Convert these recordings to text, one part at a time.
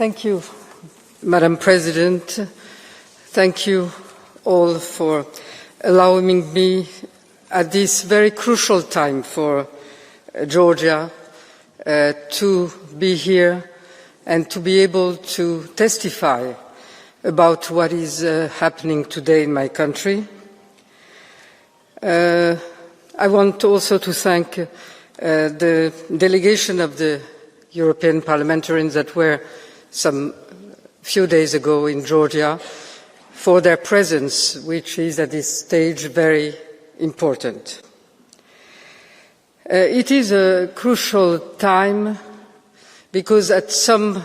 Thank you, Madam President. Thank you all for allowing me at this very crucial time for Georgia to be here and to be able to testify about what is happening today in my country. I want also to thank the delegation of the European parliamentarians that were some few days ago in Georgia for their presence, which is at this stage very important. It is a crucial time because at some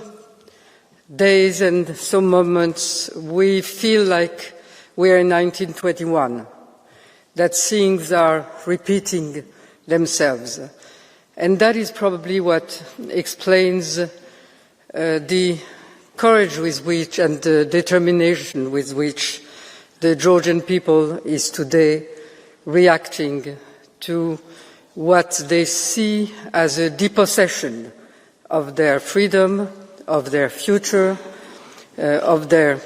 days and some moments we feel like we are in 1921, that things are repeating themselves. And that is probably what explains the courage with which and the determination with which the Georgian people is today reacting to what they see as a depossession of their freedom, of their future, of their,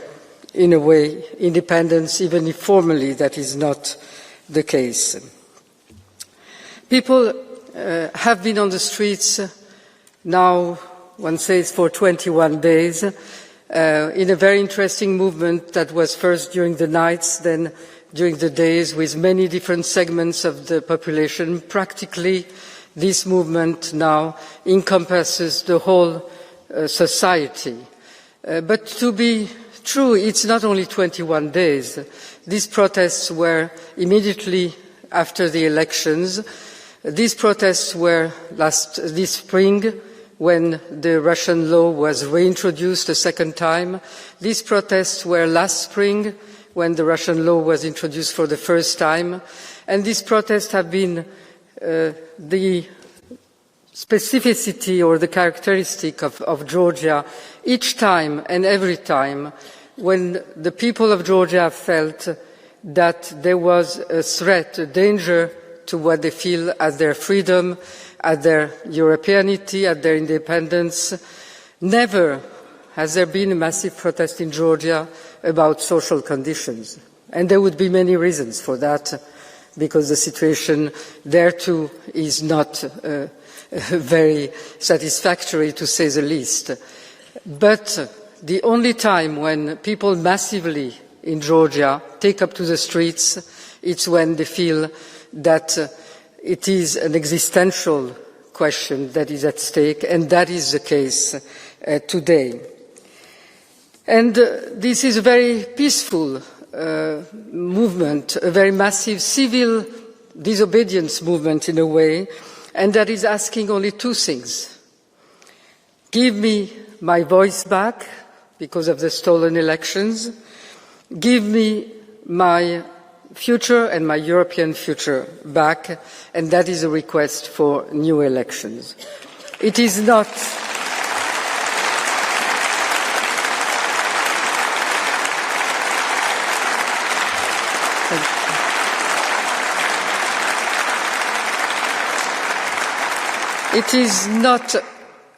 in a way, independence, even if formally that is not the case. People have been on the streets now, one says, for 21 days, in a very interesting movement that was first during the nights, then during the days, with many different segments of the population. Practically, this movement now encompasses the whole society. But to be true, it's not only 21 days. These protests were immediately after the elections. These protests were this spring, when the Russian law was reintroduced a second time. These protests were last spring, when the Russian law was introduced for the first time. And these protests have been the specificity or the characteristic of Georgia each time and every time when the people of Georgia felt that there was a threat, a danger to what they feel as their freedom, at their Europeanity, at their independence. Never has there been a massive protest in Georgia about social conditions. And there would be many reasons for that, because the situation there too is not very satisfactory, to say the least. But the only time when people massively in Georgia take up to the streets, it's when they feel that it is an existential question that is at stake, and that is the case today. And this is a very peaceful movement, a very massive civil disobedience movement in a way, and that is asking only two things. Give me my voice back because of the stolen elections. Give me my future and my European future back, and that is a request for new elections. It is not It is not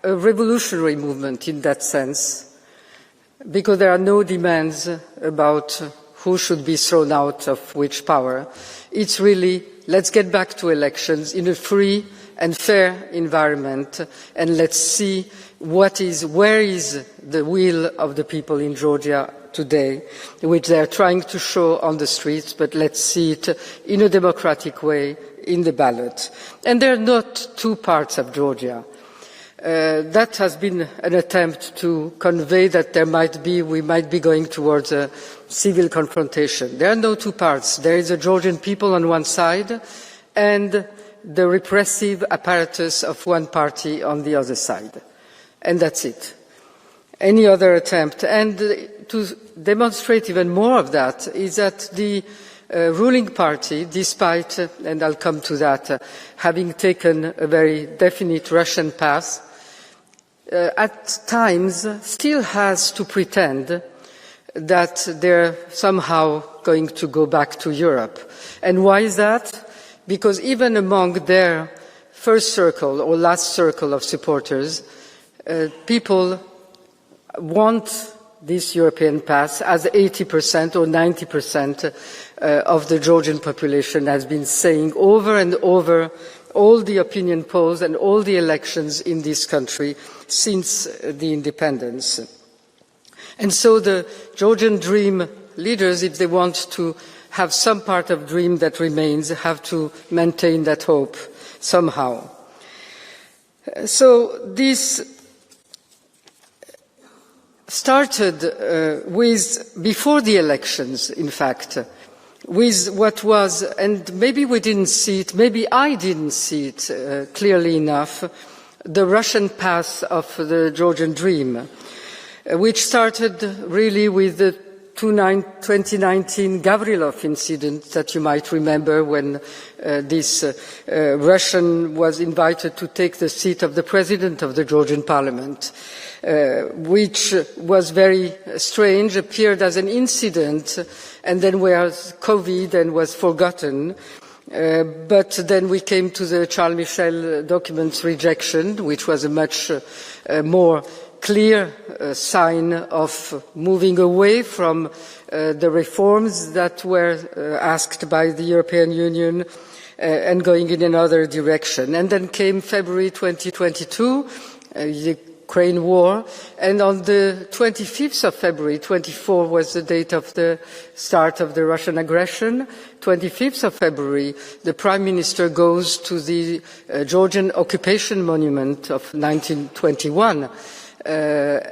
a revolutionary movement in that sense, because there are no demands about who should be thrown out of which power. It's really, let's get back to elections in a free and fair environment, and let's see where is the will of the people in Georgia today, which they are trying to show on the streets, but let's see it in a democratic way in the ballot. And there are not two parts of Georgia. That has been an attempt to convey that we might be going towards a civil confrontation. There are no two parts. There is a Georgian people on one side and the repressive apparatus of one party on the other side. And that's it. Any other attempt, and to demonstrate even more of that, is that the ruling party, despite, and I'll come to that, having taken a very definite Russian path, at times still has to pretend that they're somehow going to go back to Europe. And why is that? Because even among their first circle or last circle of supporters, people want this European path, as 80% or 90% of the Georgian population has been saying over and over all the opinion polls and all the elections in this country since the independence. And so the Georgian dream leaders, if they want to have some part of dream that remains, have to maintain that hope somehow. So this started before the elections, in fact, with what was, and maybe we didn't see it, maybe I didn't see it clearly enough, the Russian path of the Georgian dream, which started really with the 2019 Gavrilov incident that you might remember, when this Russian was invited to take the seat of the president of the Georgian parliament, which was very strange, appeared as an incident and then was COVID and was forgotten. But then we came to the Charles Michel documents rejection, which was a much more clear sign of moving away from the reforms that were asked by the European Union and going in another direction. And then came February 2022, the Ukraine war, and on the 25th of February, 24 was the date of the start of the Russian aggression, 25th of February, the Prime Minister goes to the Georgian occupation monument of 1921,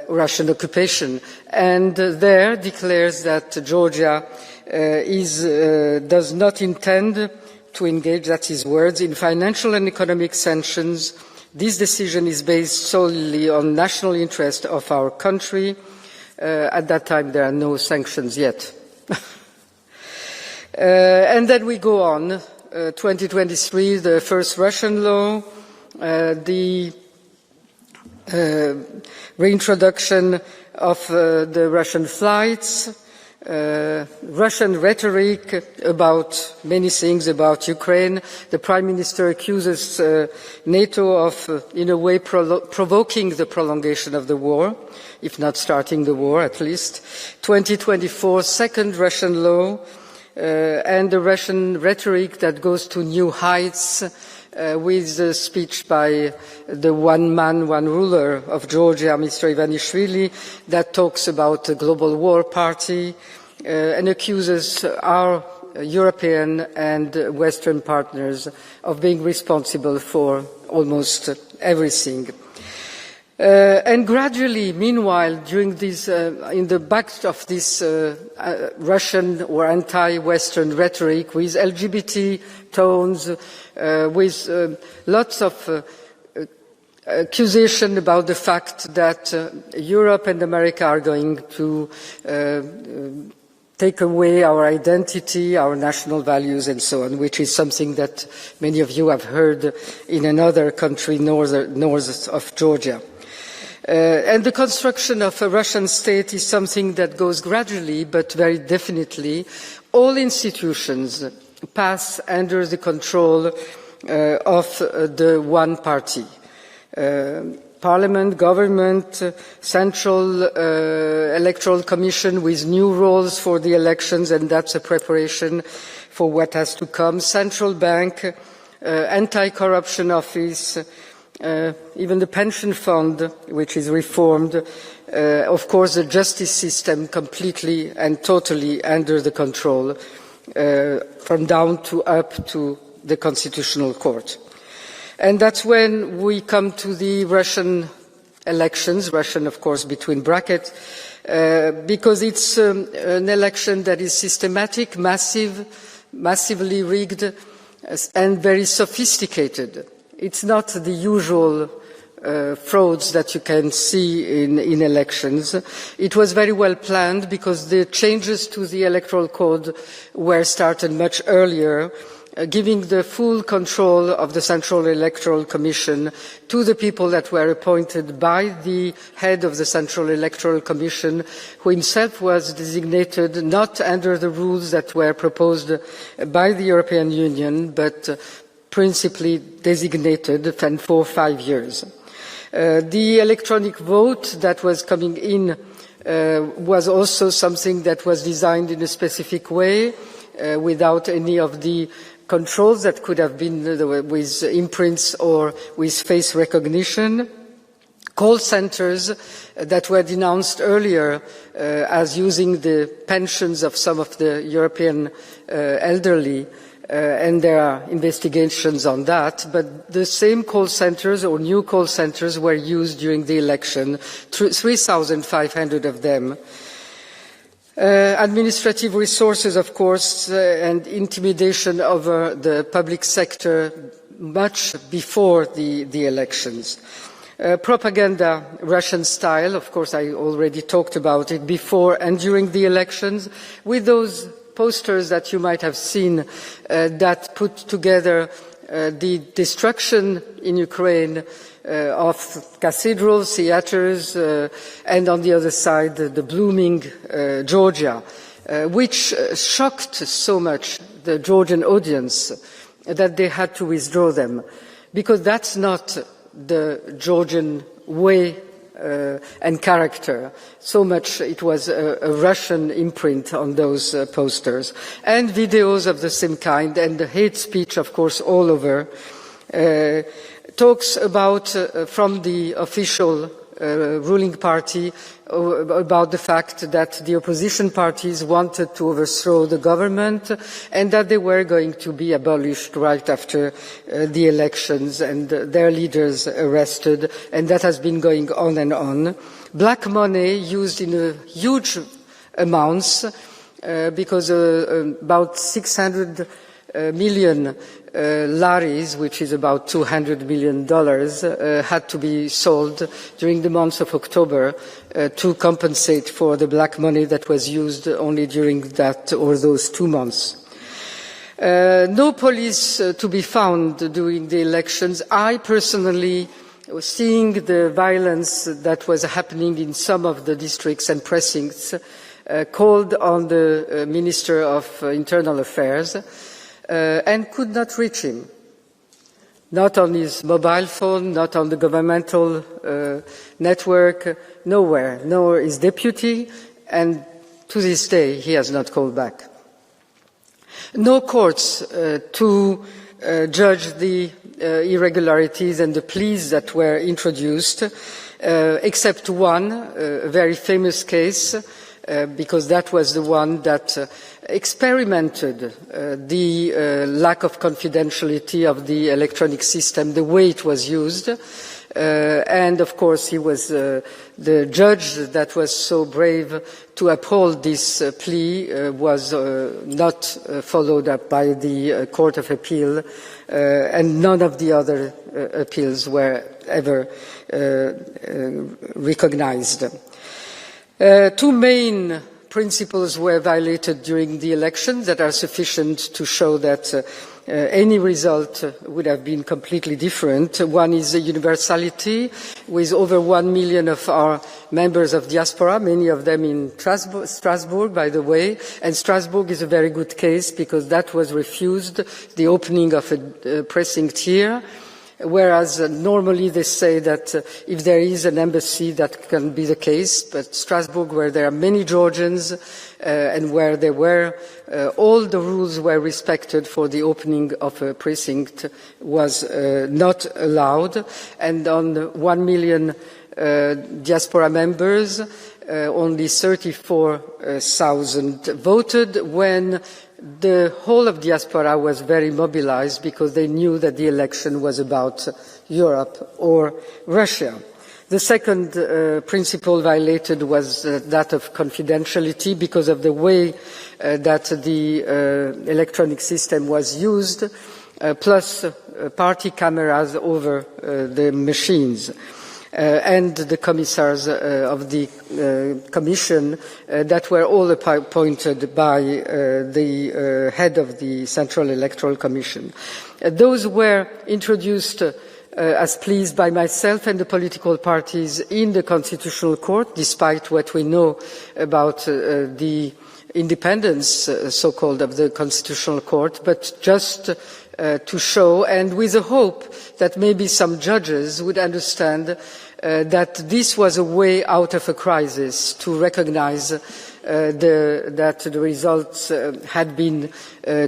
Russian occupation, and there declares that Georgia does not intend to engage, that's his words, in financial and economic sanctions. This decision is based solely on national interest of our country. At that time, there are no sanctions yet. And then we go on, 2023, the first Russian law, the reintroduction of the Russian flights, Russian rhetoric about many things about Ukraine. The Prime Minister accuses NATO of, in a way, provoking the prolongation of the war, if not starting the war at least. 2024, second Russian law, and the Russian rhetoric that goes to new heights, with the speech by the one man, one ruler of Georgia, Mr. Ivanishvili, that talks about the global war party and accuses our European and Western partners of being responsible for almost everything. And gradually, meanwhile, during this, in the back of this Russian or anti-Western rhetoric, with LGBT tones, with lots of accusation about the fact that Europe and America are going to take away our identity, our national values, and so on, which is something that many of you have heard in another country north of Georgia. And the construction of a Russian state is something that goes gradually, but very definitely. All institutions pass under the control of the one party. Parliament, government, Central Electoral Commission with new roles for the elections, and that's a preparation for what has to come. Central Bank, Anti-Corruption Office, even the pension fund, which is reformed, of course the justice system completely and totally under the control, from down to up to the Constitutional Court. And that's when we come to the Russian elections, Russian of course between brackets, because it's an election that is systematic, massively rigged, and very sophisticated. It's not the usual frauds that you can see in elections. It was very well planned because the changes to the electoral code were started much earlier, giving the full control of the Central Electoral Commission to the people that were appointed by the head of the Central Electoral Commission, who himself was designated not under the rules that were proposed by the European Union, but principally designated for 5 years. The electronic vote that was coming in was also something that was designed in a specific way, without any of the controls that could have been with imprints or with face recognition. Call centers that were denounced earlier as using the pensions of some of the European elderly, and there are investigations on that, but the same call centers or new call centers were used during the election, 3,500 of them. Administrative resources, of course, and intimidation over the public sector much before the elections. Propaganda, Russian style, of course, I already talked about it before and during the elections, with those posters that you might have seen that put together the destruction in Ukraine of cathedrals, theaters, and on the other side, the blooming Georgia, which shocked so much the Georgian audience that they had to withdraw them, because that's not the Georgian way and character. So much it was a Russian imprint on those posters. And videos of the same kind, and the hate speech, of course, all over. Talks about, from the official ruling party, about the fact that the opposition parties wanted to overthrow the government and that they were going to be abolished right after the elections and their leaders arrested, and that has been going on and on. Black money used in huge amounts because about 600 million laris, which is about $200 million, had to be sold during the month of October to compensate for the black money that was used only during that or those 2 months. No police to be found during the elections. I personally, seeing the violence that was happening in some of the districts and precincts, called on the Minister of Internal Affairs and could not reach him. Not on his mobile phone, not on the governmental network, nowhere, nor his deputy, and to this day he has not called back. No courts to judge the irregularities and the pleas that were introduced, except one, a very famous case, because that was the one that experimented the lack of confidentiality of the electronic system, the way it was used. And of course he was the judge that was so brave to uphold this plea was not followed up by the Court of Appeal, and none of the other appeals were ever recognized. Two main principles were violated during the election that are sufficient to show that any result would have been completely different. One is the universality, with over 1 million of our members of diaspora, many of them in Strasbourg, by the way. And Strasbourg is a very good case because that was refused, the opening of a precinct here. Whereas normally they say that if there is an embassy, that can be the case, but Strasbourg, where there are many Georgians and where there were all the rules were respected for the opening of a precinct, was not allowed. And on 1 million diaspora members, only 34,000 voted, when the whole of diaspora was very mobilized because they knew that the election was about Europe or Russia. The second principle violated was that of confidentiality because of the way that the electronic system was used, plus party cameras over the machines. And the commissars of the Commission that were all appointed by the head of the Central Electoral Commission. Those were introduced as pleas by myself and the political parties in the Constitutional Court, despite what we know about the independence, so-called, of the Constitutional Court, but just to show, and with a hope that maybe some judges would understand that this was a way out of a crisis, to recognize that the results had been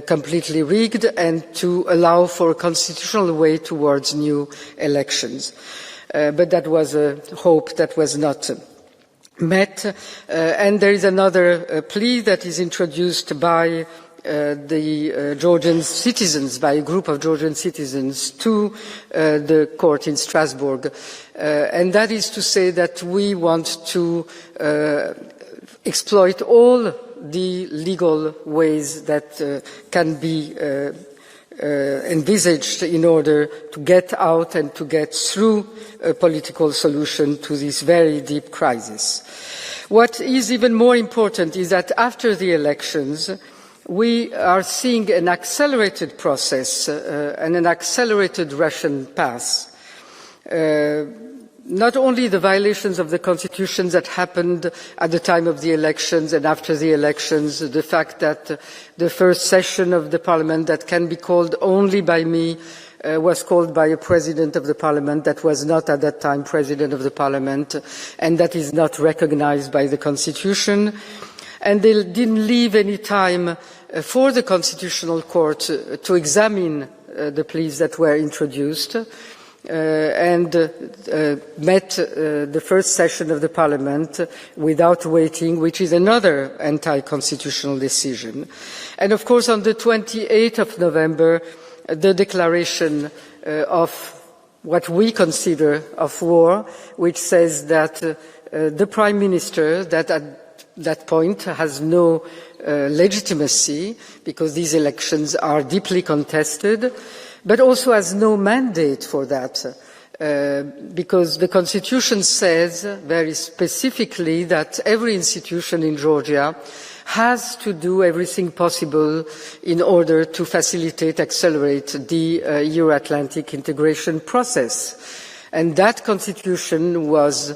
completely rigged, and to allow for a constitutional way towards new elections. But that was a hope that was not met. And there is another plea that is introduced by the Georgian citizens, by a group of Georgian citizens, to the court in Strasbourg. And that is to say that we want to exploit all the legal ways that can be envisaged in order to get out and to get through a political solution to this very deep crisis. What is even more important is that after the elections, we are seeing an accelerated process and an accelerated Russian path. Not only the violations of the constitution that happened at the time of the elections and after the elections, the fact that the first session of the parliament that can be called only by me was called by a president of the parliament that was not at that time president of the parliament, and that is not recognized by the constitution. And they didn't leave any time for the Constitutional Court to examine the pleas that were introduced. And met the first session of the parliament without waiting, which is another anti-constitutional decision. And of course, on the 28th of November, the declaration of what we consider of war, which says that the Prime Minister, that at that point has no legitimacy, because these elections are deeply contested, but also has no mandate for that, because the Constitution says very specifically that every institution in Georgia has to do everything possible in order to facilitate, accelerate the Euro-Atlantic integration process. And that Constitution was,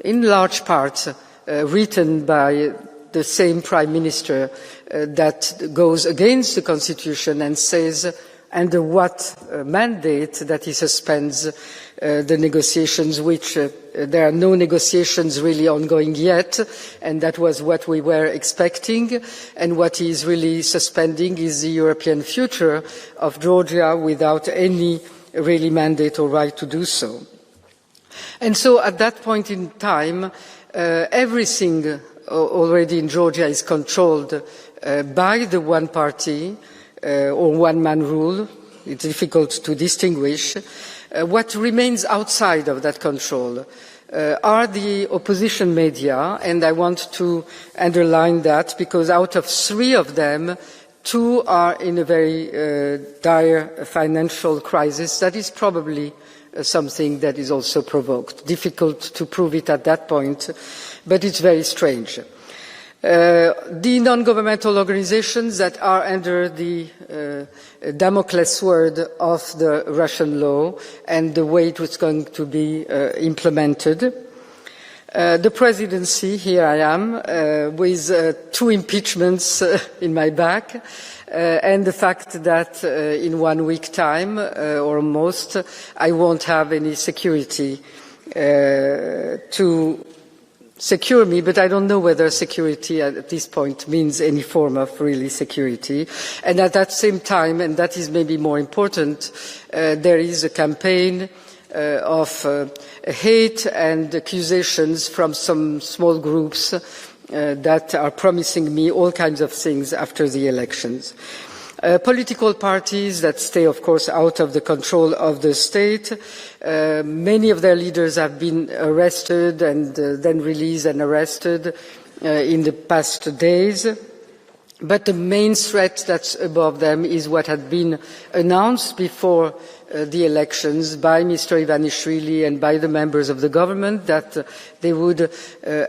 in large part, written by the same Prime Minister that goes against the Constitution and says under what mandate that he suspends the negotiations, which there are no negotiations really ongoing yet, and that was what we were expecting. And what he is really suspending is the European future of Georgia without any really mandate or right to do so. And so at that point in time, everything already in Georgia is controlled by the one party, or one-man rule. It's difficult to distinguish. What remains outside of that control are the opposition media, and I want to underline that because out of 3 of them, 2 are in a very dire financial crisis. That is probably something that is also provoked. Difficult to prove it at that point, but it's very strange. The non-governmental organizations that are under the Damocles sword of the Russian law and the way it was going to be implemented. The presidency, here I am, with 2 impeachments in my back, and the fact that in 1 week time, or almost, I won't have any security to secure me, but I don't know whether security at this point means any form of really security. And at that same time, and that is maybe more important, there is a campaign of hate and accusations from some small groups that are promising me all kinds of things after the elections. Political parties that stay, of course, out of the control of the state. Many of their leaders have been arrested and then released and arrested in the past days. But the main threat that's above them is what had been announced before the elections by Mr. Ivanishvili and by the members of the government, that they would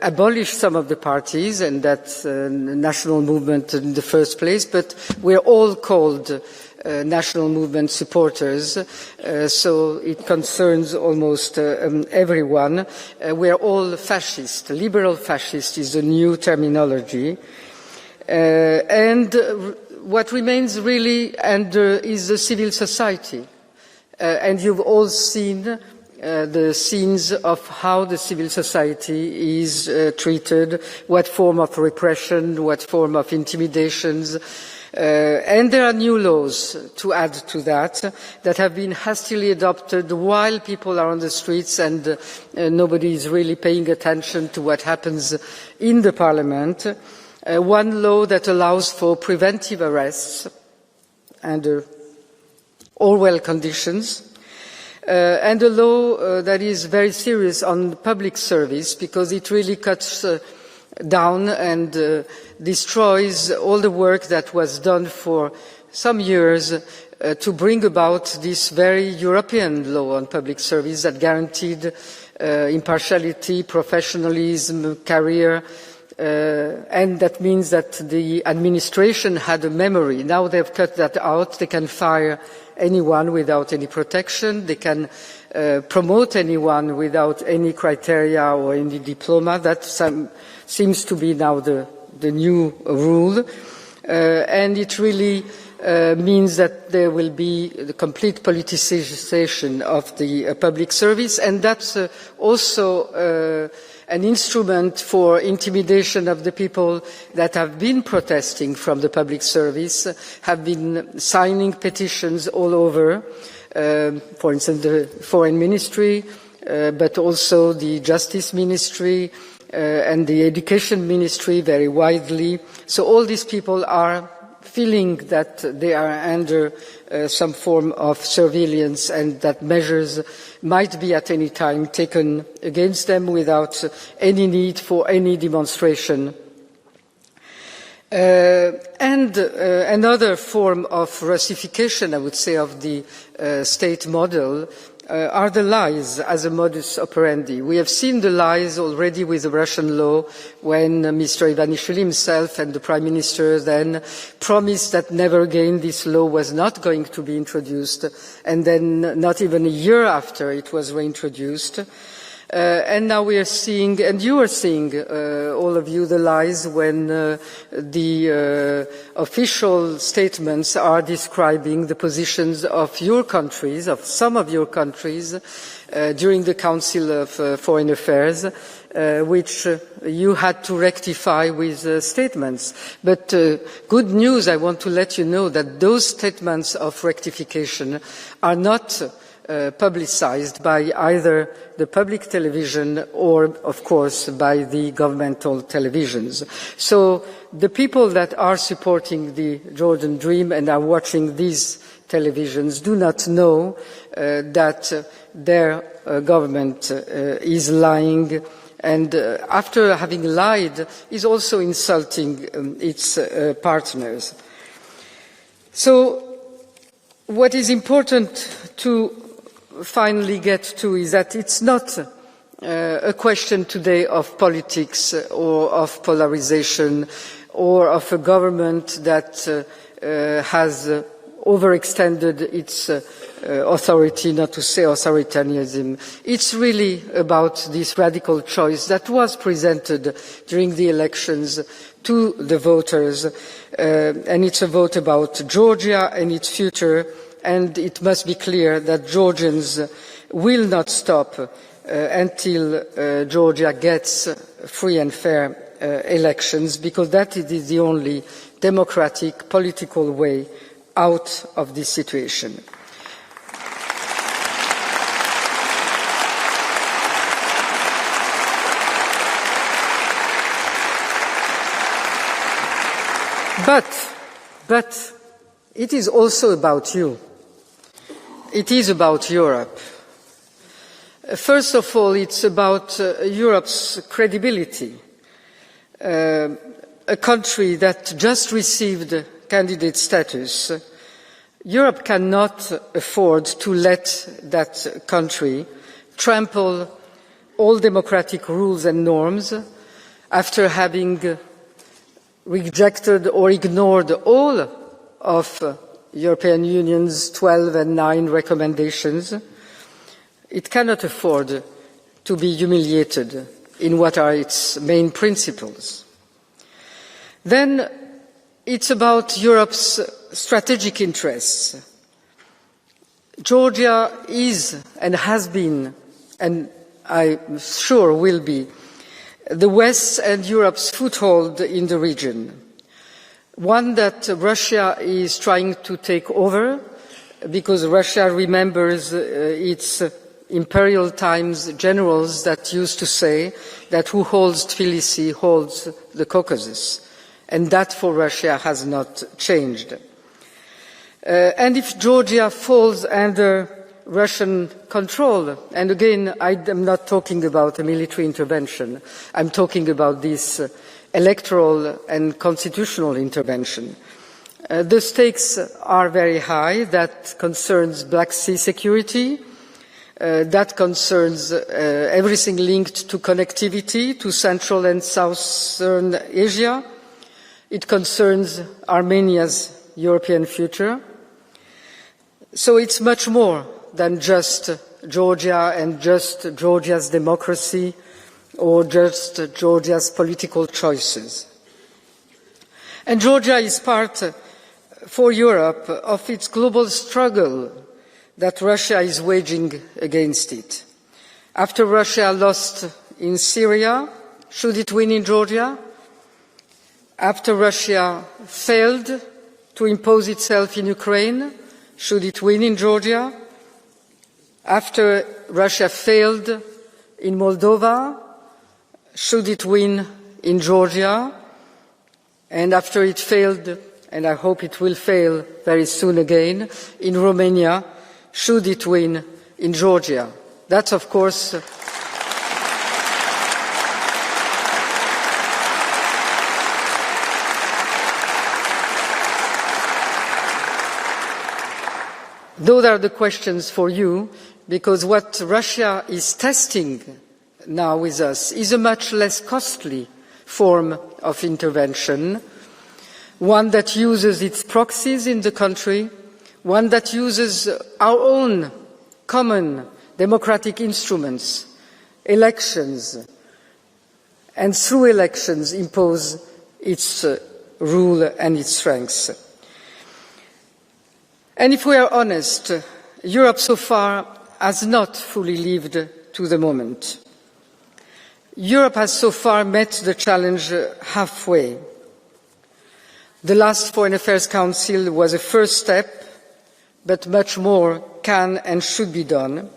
abolish some of the parties, and that national movement in the first place, but we're all called national movement supporters, so it concerns almost everyone. We're all fascist. Liberal fascist is the new terminology. And what remains really is the civil society. And you've all seen the scenes of how the civil society is treated, what form of repression, what form of intimidations. And there are new laws to add to that have been hastily adopted while people are on the streets and nobody is really paying attention to what happens in the parliament. One law that allows for preventive arrests under Orwell conditions, and a law that is very serious on public service because it really cuts down and destroys all the work that was done for some years to bring about this very European law on public service that guaranteed impartiality, professionalism, career, and that means that the administration had a memory. Now they've cut that out. They can fire anyone without any protection. They can promote anyone without any criteria or any diploma. That seems to be now the new rule. And it really means that there will be the complete politicization of the public service. And that's also an instrument for intimidation of the people that have been protesting from the public service, have been signing petitions all over, for instance, the Foreign Ministry, but also the Justice Ministry and the Education Ministry very widely. So all these people are feeling that they are under some form of surveillance and that measures might be at any time taken against them without any need for any demonstration. And another form of Russification, I would say, of the state model are the lies as a modus operandi. We have seen the lies already with the Russian law when Mr. Ivanishvili himself and the Prime Minister then promised that never again this law was not going to be introduced, and then not even a year after it was reintroduced. And now we are seeing, and you are seeing, all of you, the lies when the official statements are describing the positions of your countries, of some of your countries, during the Council of Foreign Affairs, which you had to rectify with statements. But good news, I want to let you know that those statements of rectification are not publicized by either the public television or, of course, by the governmental televisions. So the people that are supporting the Georgian dream and are watching these televisions do not know that their government is lying, and after having lied is also insulting its partners. So what is important to finally get to is that it's not a question today of politics or of polarization or of a government that has overextended its authority, not to say authoritarianism. It's really about this radical choice that was presented during the elections to the voters, and it's a vote about Georgia and its future. And it must be clear that Georgians will not stop until Georgia gets free and fair elections, because that is the only democratic political way out of this situation. But it is also about you. It is about Europe. First of all, it's about Europe's credibility. A country that just received candidate status, Europe cannot afford to let that country trample all democratic rules and norms after having rejected or ignored all of European Union's 12 and 9 recommendations. It cannot afford to be humiliated in what are its main principles. Then it's about Europe's strategic interests. Georgia is and has been, and I'm sure will be, the West's and Europe's foothold in the region, one that Russia is trying to take over because Russia remembers its imperial times generals that used to say that who holds Tbilisi holds the Caucasus, and that for Russia has not changed. And if Georgia falls under Russian control, and again, I am not talking about a military intervention, I'm talking about this electoral and constitutional intervention. The stakes are very high. That concerns Black Sea security, that concerns everything linked to connectivity to Central and Southern Asia. It concerns Armenia's European future. So it's much more than just Georgia and just Georgia's democracy or just Georgia's political choices. And Georgia is part for Europe of its global struggle that Russia is waging against it. After Russia lost in Syria, should it win in Georgia? After Russia failed to impose itself in Ukraine, should it win in Georgia? After Russia failed in Moldova, should it win in Georgia? And after it failed, and I hope it will fail very soon again, in Romania, should it win in Georgia? That's, of course, those are the questions for you, because what Russia is testing now with us is a much less costly form of intervention, one that uses its proxies in the country, one that uses our own common democratic instruments, elections, and through elections impose its rule and its strengths. And if we are honest, Europe so far has not fully lived to the moment. Europe has so far met the challenge halfway. The last Foreign Affairs Council was a first step, but much more can and should be done.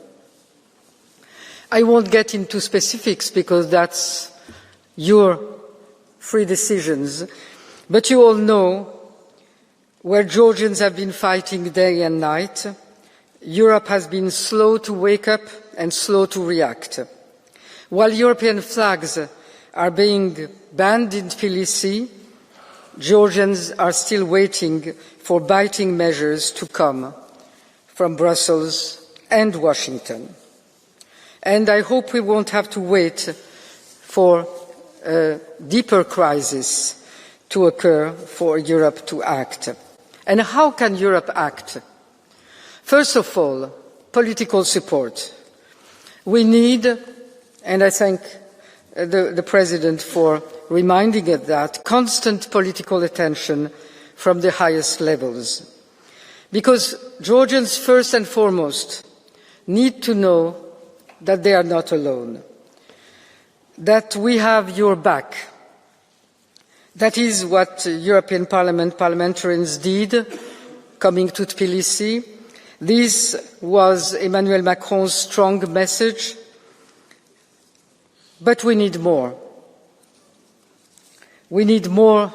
I won't get into specifics because that's your free decisions, but you all know where Georgians have been fighting day and night. Europe has been slow to wake up and slow to react. While European flags are being banned in Tbilisi, Georgians are still waiting for biting measures to come from Brussels and Washington. And I hope we won't have to wait for a deeper crisis to occur for Europe to act. And how can Europe act? First of all, political support. We need, and I thank the President for reminding us that, constant political attention from the highest levels. Because Georgians, first and foremost, need to know that they are not alone, that we have your back. That is what European Parliament parliamentarians did, coming to Tbilisi. This was Emmanuel Macron's strong message, but we need more. We need more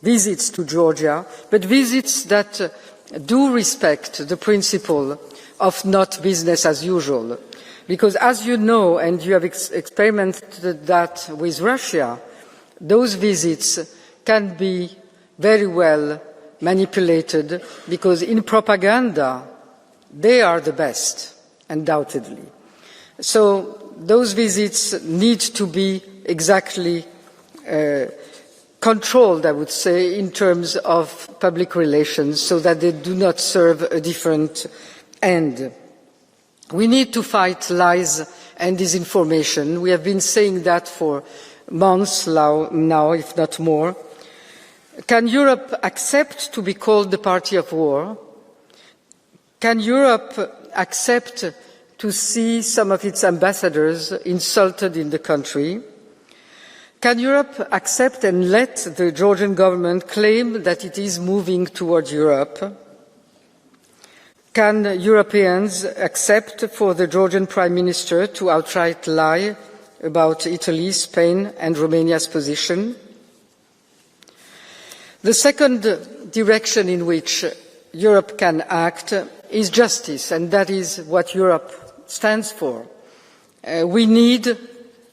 visits to Georgia, but visits that do respect the principle of not business as usual. Because as you know, and you have experimented that with Russia, those visits can be very well manipulated, because in propaganda they are the best, undoubtedly. So those visits need to be exactly controlled, I would say, in terms of public relations, so that they do not serve a different end. We need to fight lies and disinformation. We have been saying that for months now, if not more. Can Europe accept to be called the party of war? Can Europe accept to see some of its ambassadors insulted in the country? Can Europe accept and let the Georgian government claim that it is moving toward Europe? Can Europeans accept for the Georgian Prime Minister to outright lie about Italy, Spain and Romania's position? The second direction in which Europe can act is justice, and that is what Europe stands for. We need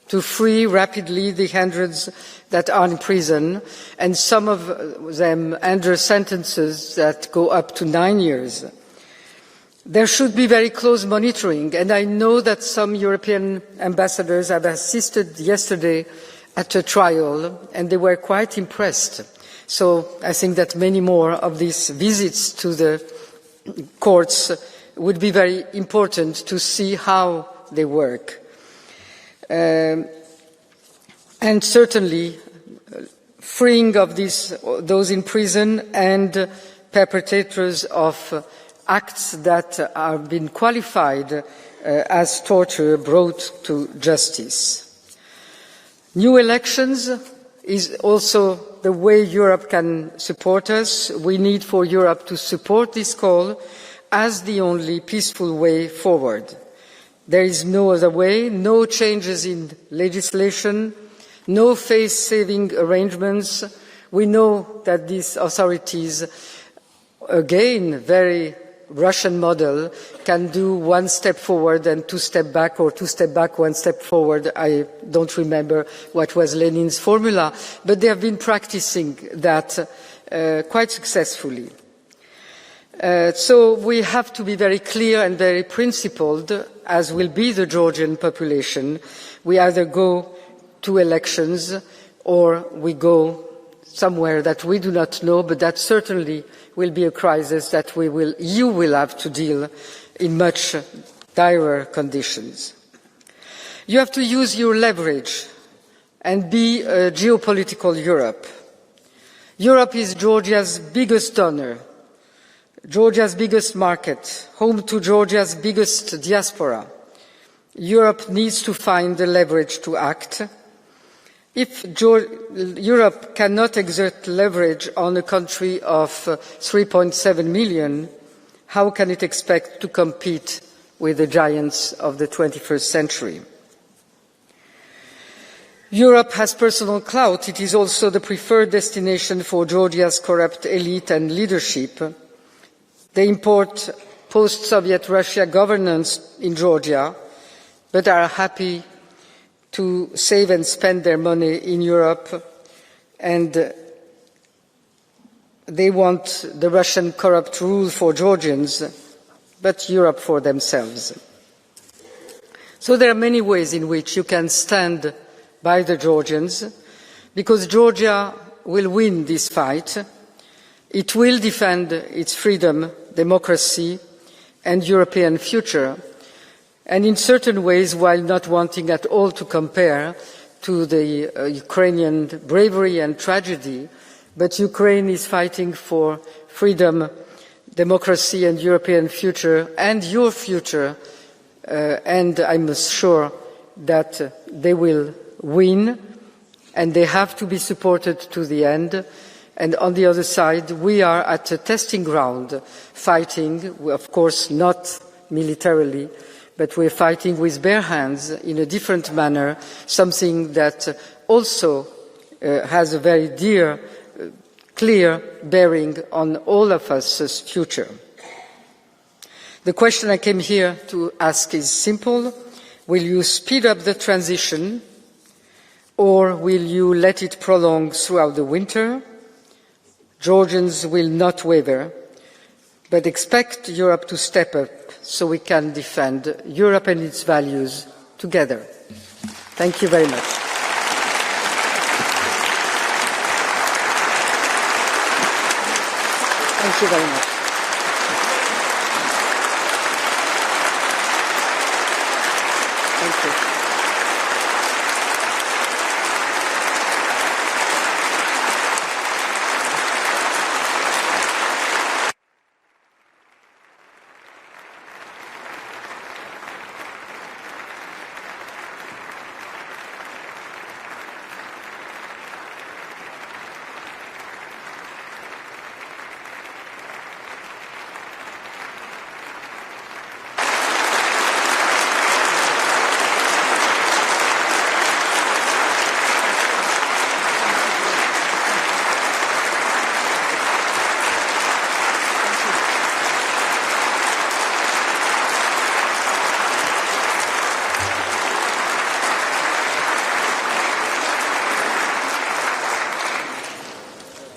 to free rapidly the hundreds that are in prison, and some of them under sentences that go up to 9 years. There should be very close monitoring, and I know that some European ambassadors have assisted yesterday at a trial, and they were quite impressed. So I think that many more of these visits to the courts would be very important to see how they work. And certainly freeing of those in prison and perpetrators of acts that have been qualified as torture brought to justice. New elections is also the way Europe can support us. We need for Europe to support this call as the only peaceful way forward. There is no other way, no changes in legislation, no face-saving arrangements. We know that these authorities, again, very Russian model, can do one step forward and two steps back, or two steps back, one step forward. I don't remember what was Lenin's formula, but they have been practicing that quite successfully. So we have to be very clear and very principled, as will be the Georgian population. We either go to elections or we go somewhere that we do not know, but that certainly will be a crisis that you will have to deal in much direr conditions. You have to use your leverage and be a geopolitical Europe. Europe is Georgia's biggest donor, Georgia's biggest market, home to Georgia's biggest diaspora. Europe needs to find the leverage to act. If Europe cannot exert leverage on a country of 3.7 million, how can it expect to compete with the giants of the 21st century? Europe has personal clout. It is also the preferred destination for Georgia's corrupt elite and leadership. They import post-Soviet Russia governance in Georgia, but are happy to save and spend their money in Europe, and they want the Russian corrupt rule for Georgians, but Europe for themselves. So there are many ways in which you can stand by the Georgians, because Georgia will win this fight. It will defend its freedom, democracy, and European future, and in certain ways, while not wanting at all to compare to the Ukrainian bravery and tragedy, but Ukraine is fighting for freedom, democracy and European future, and your future, and I'm sure that they will win, and they have to be supported to the end. And on the other side, we are at a testing ground, fighting, of course not militarily, but we're fighting with bare hands in a different manner, something that also has a very dear, clear bearing on all of us' future. The question I came here to ask is simple. Will you speed up the transition, or will you let it prolong throughout the winter? Georgians will not waver, but expect Europe to step up so we can defend Europe and its values together. Thank you very much. Thank you very much. Thank you.